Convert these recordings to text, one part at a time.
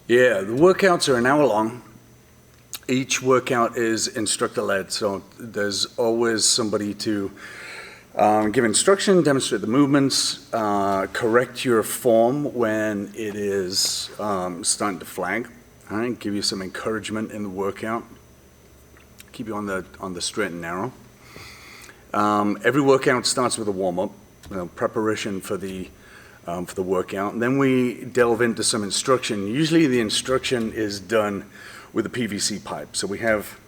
Yeah, the workouts are an hour long. Each workout is instructor-led, so there's always somebody to give instruction, demonstrate the movements, correct your form when it is starting to flag, all right, give you some encouragement in the workout, keep you on the straight and narrow. Every workout starts with a warm-up, preparation for the workout, and then we delve into some instruction. Usually the instruction is done with a PVC pipe. So we have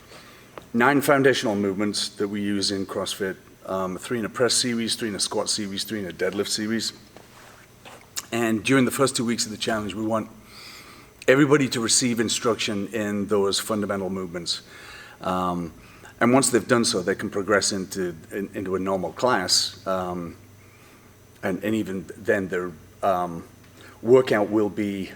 9 foundational movements that we use in CrossFit, 3 in a press series, 3 in a squat series, 3 in a deadlift series. And during the first 2 weeks of the challenge, we want everybody to receive instruction in those fundamental movements. And once they've done so, they can progress into a normal class. And even then, their workout will be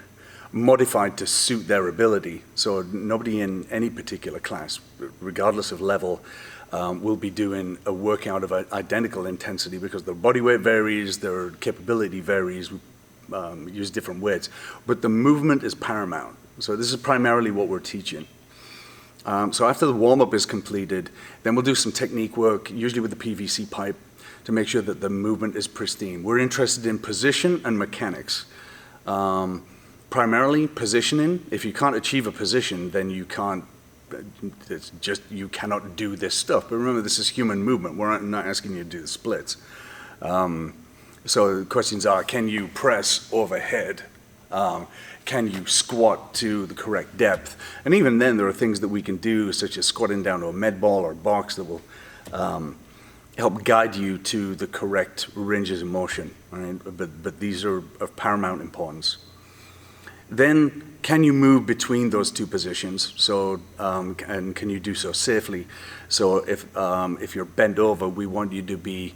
modified to suit their ability. So nobody in any particular class, regardless of level, will be doing a workout of identical intensity because their body weight varies, their capability varies, use different weights. But the movement is paramount. So this is primarily what we're teaching. So after the warm-up is completed, then we'll do some technique work, usually with the PVC pipe, to make sure that the movement is pristine. We're interested in position and mechanics. Primarily positioning. If you can't achieve a position, then you cannot do this stuff. But remember, this is human movement. We're not asking you to do the splits. So the questions are, can you press overhead? Can you squat to the correct depth? And even then, there are things that we can do, such as squatting down to a med ball or box that will help guide you to the correct ranges of motion. Right? But these are of paramount importance. Then, can you move between those 2 positions? So, and can you do so safely? So if you're bent over, we want you to be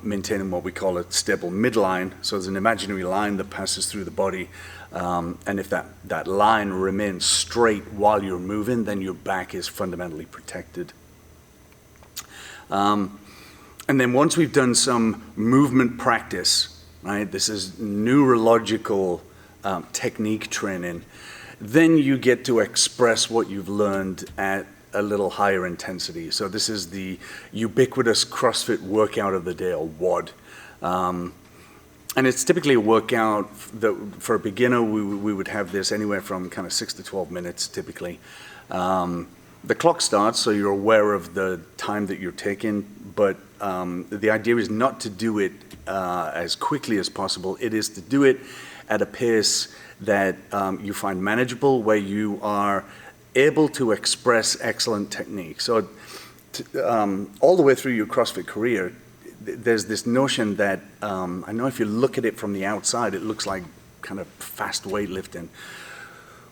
maintaining what we call a stable midline. So there's an imaginary line that passes through the body. And if that line remains straight while you're moving, then your back is fundamentally protected. And then once we've done some movement practice, right, this is neurological technique training, then you get to express what you've learned at a little higher intensity. So this is the ubiquitous CrossFit Workout of the day, or WOD. And it's typically a workout that for a beginner, we would have this anywhere from kind of 6 to 12 minutes typically. The clock starts, so you're aware of the time that you're taking, but the idea is not to do it as quickly as possible. It is to do it at a pace that you find manageable, where you are able to express excellent technique. So all the way through your CrossFit career, there's this notion that, I know if you look at it from the outside, it looks like kind of fast weightlifting.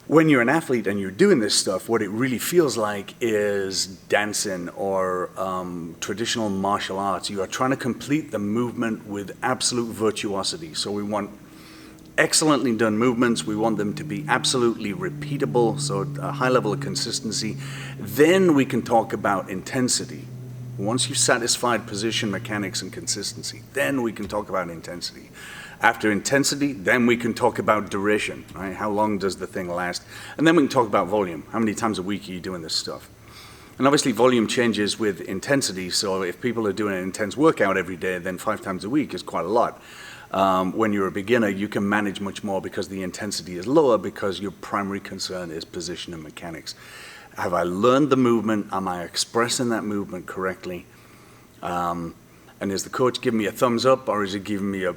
When you're an athlete and you're doing this stuff, what it really feels like is dancing or traditional martial arts. You are trying to complete the movement with absolute virtuosity. So we want excellently done movements. We want them to be absolutely repeatable, so a high level of consistency. Then we can talk about intensity. Once you've satisfied position, mechanics, and consistency, then we can talk about intensity. After intensity, then we can talk about duration, right? How long does the thing last? And then we can talk about volume. How many times a week are you doing this stuff? And obviously volume changes with intensity, so if people are doing an intense workout every day, then 5 times a week is quite a lot. When you're a beginner, you can manage much more because the intensity is lower because your primary concern is position and mechanics. Have I learned the movement? Am I expressing that movement correctly? And is the coach giving me a thumbs up, or is he giving me a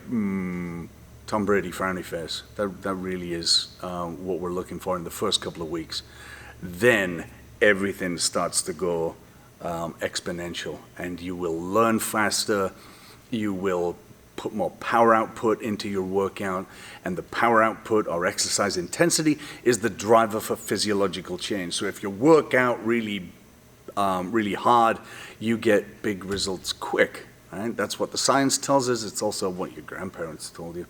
Tom Brady frowny face? That really is what we're looking for in the first couple of weeks. Then everything starts to go exponential, and you will learn faster. You will put more power output into your workout, and the power output or exercise intensity is the driver for physiological change. So if you work out really hard, you get big results quick. Right? That's what the science tells us. It's also what your grandparents told you.